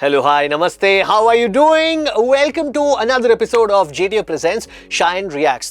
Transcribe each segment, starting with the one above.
Hello, hi, namaste. How are you doing? Welcome to another episode of JTF Presents Shine Reacts.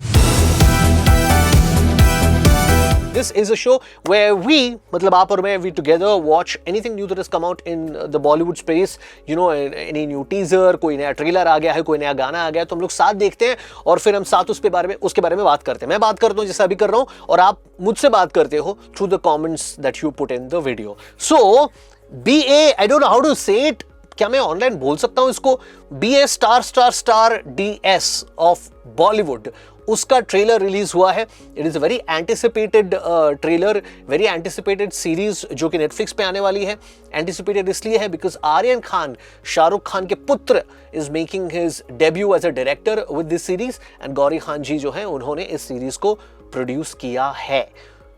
This is a show where we, मतलब आप और मैं, we together watch anything new that has come out in the Bollywood space. You know, any new teaser, कोई नया trailer आ गया है, कोई नया गाना आ गया है, तो हम लोग साथ देखते हैं और फिर हम साथ उसके बारे में बात करते हैं. मैं बात करता हूँ जैसा अभी कर रहा हूँ और आप मुझसे बात करते हो through the comments that you put in the video. So, I don't know how to say it. क्या मैं ऑनलाइन बोल सकता हूं इसको? BA star DS of Bollywood, उसका ट्रेलर रिलीज हुआ है. It is a very anticipated trailer, very anticipated series जो कि नेटफ्लिक्स पे आने वाली है. एंटिसिपेटेड इसलिए है बिकॉज आर्यन खान, शाहरुख खान के पुत्र, is making his debut as a director with this series and Gauri Khan ji जो है उन्होंने इस सीरीज को प्रोड्यूस किया है.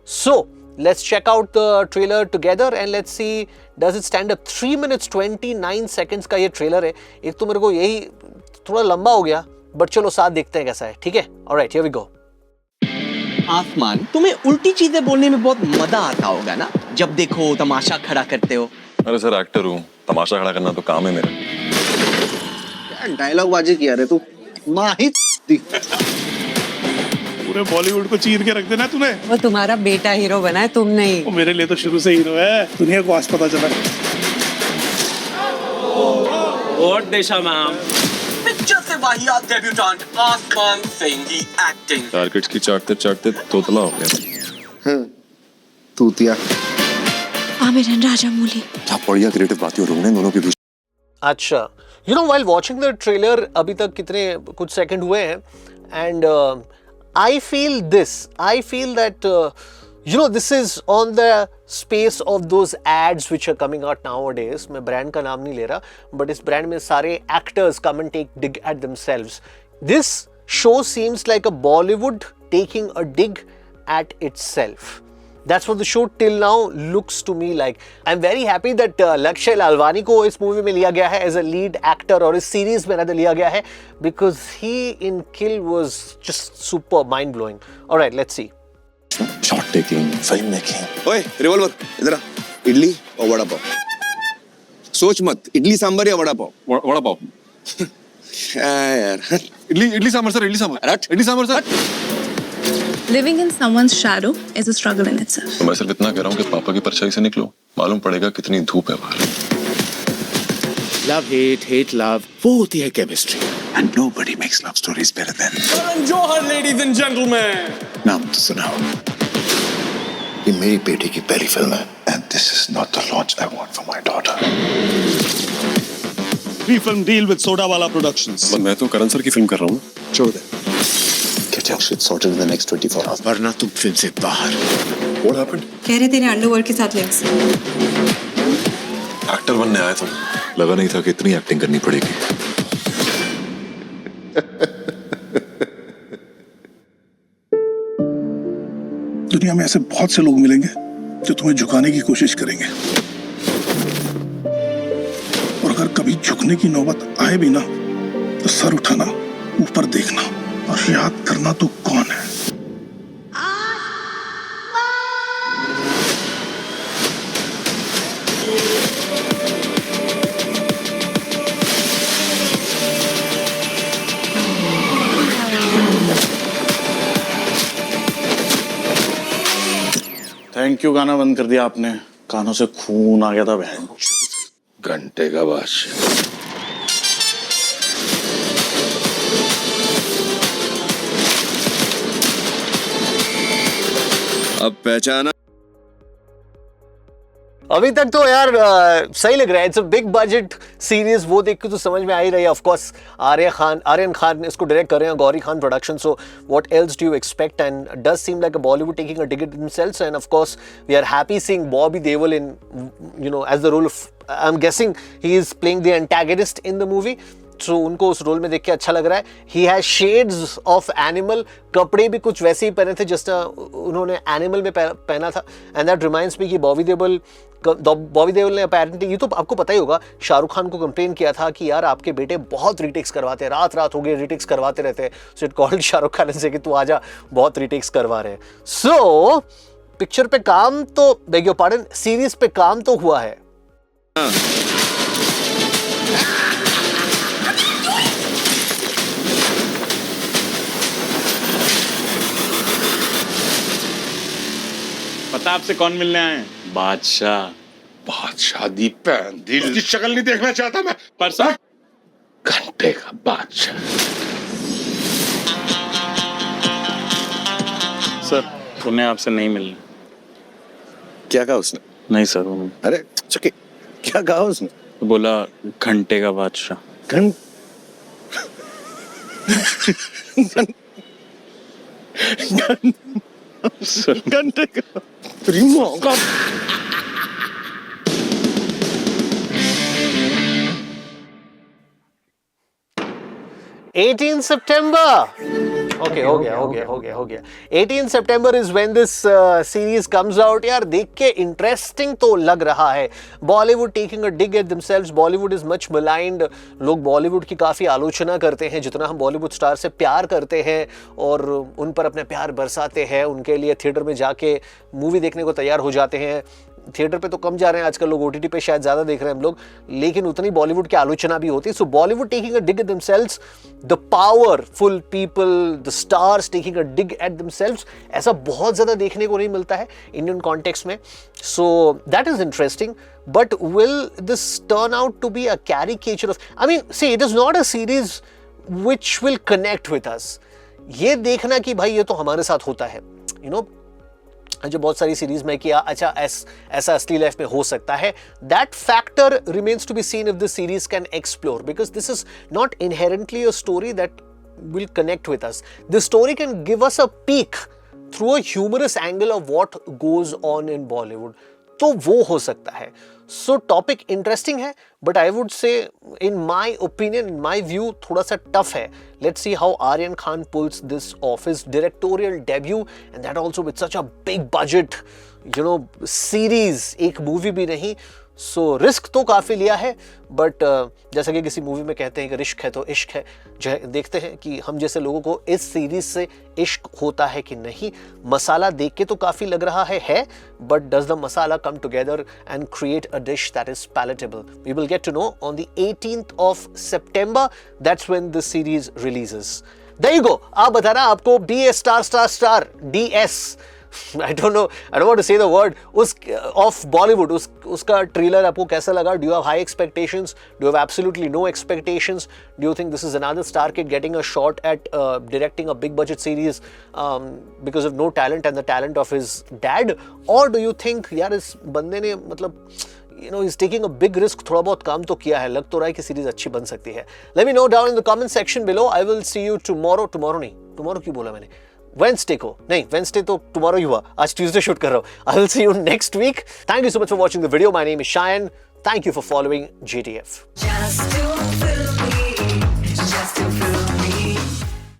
सो let's check out the trailer together and let's see does it stand up. 3 minutes 29 seconds का ये ट्रेलर है. एक तो मेरे को यही थोड़ा लंबा हो गया, बट चलो साथ देखते हैं कैसा है. ठीक है, ऑलराइट, हियर वी गो. आसमान, तुम्हें उल्टी चीजें बोलने में बहुत मजा आता होगा ना, जब देखो तमाशा खड़ा करते हो. अरे सर, एक्टर हूँ, तमाशा खड़ा करना तो काम है मेरा. क्या डायलॉग बाजी किया रे तू, माहिर पूरे बॉलीवुड को चीर के रख देना तूने. वो तुम्हारा बेटा हीरो बना है, तुम नहीं. वो मेरे लिए तो शुरू से हीरो है, दुनिया को आज पता चला. और देशा मैम, पिक्चर से वाहियात डेब्यूटेंट आसमान सिंह की एक्टिंग. टारगेट्स की चाटते चाटते तोतला हो गया. तूतिया. आमिर एंड राजामौली. क्या बढ़िया क्रिएटिव बातें हो रही हैं दोनों के बीच. अच्छा, you know, while watching the trailer, अभी तक कितने कुछ सेकंड हुए हैं and I feel that you know, this is on the space of those ads which are coming out nowadays. मैं brand का नाम नहीं ले रहा, but इस brand में सारे actors come and take dig at themselves. This show seems like a Bollywood taking a dig at itself. That's what the show till now looks to me like. I'm very happy that Lakshay Lalwani को इस movie में लिया गया है as a lead actor, और इस series में लिया गया है because he in Kill was just super mind blowing. All right, let's see. Shot taking, film making. ओए रिवॉल्वर, इधर आ. इडली और वड़ा पाव. सोच मत, इडली सांभर या वड़ा पाव. वड़ा पाव. यार, idli sambar sir, idli sambar sir. Living in someone's shadow is a struggle in itself. तो मैं सिर्फ इतना कह रहा हूँ कि पापा की परछाई से निकलो, मालूम पड़ेगा कितनी धूप है बाहर. Love, hate, love, वो होती है chemistry. And nobody makes love stories better than Karan Johar, ladies and gentlemen. नाम तो सुनाओ. ये मेरी बेटी की पहली फिल्म है. And this is not the launch I want for my daughter. Pre-film deal with Soda Wala Productions. मैं तो करण सर की फिल्म कर रहा हूँ. Show them. Get your shit sorted in the next 24 hours. वरना तुम फिल्म से बाहर. What happened? कह रहे तेरे अंडरवर्ल्ड के साथ लिंक्स. एक्टर बनने आए तुम. लगा नहीं था कि इतनी एक्टिंग करनी पड़ेगी. दुनिया में ऐसे बहुत से लोग मिलेंगे जो तुम्हें झुकाने की कोशिश करेंगे, और अगर कभी झुकने की नौबत आए भी ना, तो सर उठाना, ऊपर देखना और याद करना तू कौन है. Thank you. गाना बंद कर दिया आपने, कानों से खून आ गया था. बहन घंटे का बादशाह. अब पहचाना. अभी तक तो यार सही लग रहा है. It's a big budget series, वो देख के तो समझ में आ ही रही है. ऑफ कोर्स आर्यन खान इसको डायरेक्ट कर रहे हैं, Gauri Khan production. So what else do you expect? And does seem like a Bollywood taking a dig at himself. And of course we are happy seeing Bobby Deol in, you know, as the role of, I am guessing he is playing the antagonist in the movie. So उनको उस role में देख के अच्छा लग रहा है. He has shades of animal. कपड़े भी कुछ वैसे ही पहने थे जिस तरह उन्होंने एनिमल में पहना था. एंड दैट रिमाइंड्स मी कि बॉबी देओल ने अपैरेंटली, ये तो आपको पता ही होगा, शाहरुख खान को कंप्लेन किया था कि यार आपके बेटे बहुत रीटेक्स करवाते हैं, रात हो गए रीटेक्स करवाते रहते हैं. So it called Shahrukh Khan से कि तू आजा, बहुत रीटेक्स करवा रहे हैं. सो पिक्चर पे काम तो, बेग योर पार्डन, सीरीज पे काम तो हुआ है. आपसे कौन मिलने आए हैं? बादशाह। बादशाह दी पैन दी उसकी शक्ल नहीं देखना चाहता मैं। पर सर घंटे का बादशाह। सर उन्हें आपसे नहीं मिलना। क्या कहा उसने? नहीं सर, वो अरे चके, क्या कहा उसने? बोला घंटे का बादशाह। घं सर घंटे का प्रीमो का 18 September. Okay, हो गया. 18 September is when this series comes out. यार देख के इंटरेस्टिंग तो लग रहा है. Bollywood taking a dig at themselves. Bollywood is much maligned. लोग बॉलीवुड की काफ़ी आलोचना करते हैं. जितना हम बॉलीवुड स्टार से प्यार करते हैं और उन पर अपने प्यार बरसाते हैं, उनके लिए थिएटर में जाके मूवी देखने को तैयार हो जाते हैं. थिएटर पे तो कम जा रहे हैं आजकल लोग, ओटीटी पे शायद ज़्यादा देख रहे हैं हम लोग, लेकिन उतनी बॉलीवुड की आलोचना भी होती है. So Bollywood taking a dig at themselves, the powerful people, the stars taking a dig at themselves, ऐसा बहुत ज़्यादा देखने को नहीं मिलता है इंडियन कॉन्टेक्स्ट में. So that is interesting. But will this turn out to be a caricature of, I mean see it is not a series which will connect with us. ये देखना कि भाई ये तो हमारे साथ होता है, यू नो, जो बहुत सारी सीरीज में किया, अच्छा ऐसा असली लाइफ में हो सकता है. That factor remains to be seen if this series can explore, because this is not inherently a story that will connect with us. This story can give us a peek through a humorous angle of what goes on in Bollywood, तो वो हो सकता है. सो topic interesting है, but I would say in my opinion, in my view, थोड़ा सा tough है. Let's see how Aryan Khan pulls this off, his directorial debut and that also with such a big budget, you know, series, एक movie भी नहीं. So risk तो काफ़ी लिया है, बट जैसा कि किसी मूवी में कहते हैं कि रिस्क है तो इश्क है. जो है देखते हैं कि हम जैसे लोगों को इस सीरीज से इश्क होता है कि नहीं. मसाला देख के तो काफ़ी लग रहा है, but does the masala come together and create a dish that is palatable? We will get to know on the 18th of September. That's when the series releases. There you go. आप बताना आपको DS *** DS, I don't know, I don't want to say the word, of Bollywood, उसका trailer आपको कैसा लगा? Do you have high expectations? Do you have absolutely no expectations? Do you think this is another star kid getting a shot at directing a big budget series because of no talent and the talent of his dad? Or do you think यार इस बंदे ने मतलब, you know, he's taking a big risk, थोड़ा बहुत काम तो किया है, लग तो रहा है कि सीरीज अच्छी बन सकती है. Let me know down in the comment section below. I will see you tomorrow. tomorrow क्यों बोला मैंने? वेंसडे को नहीं, वेंसडे तो टुमारो ही हुआ, आज ट्यूसडे शूट कर रहा हूँ. I will see you next week. Thank you so much for watching the video. My name is Shayan. Thank you for following GTF. Just to feel me, just to feel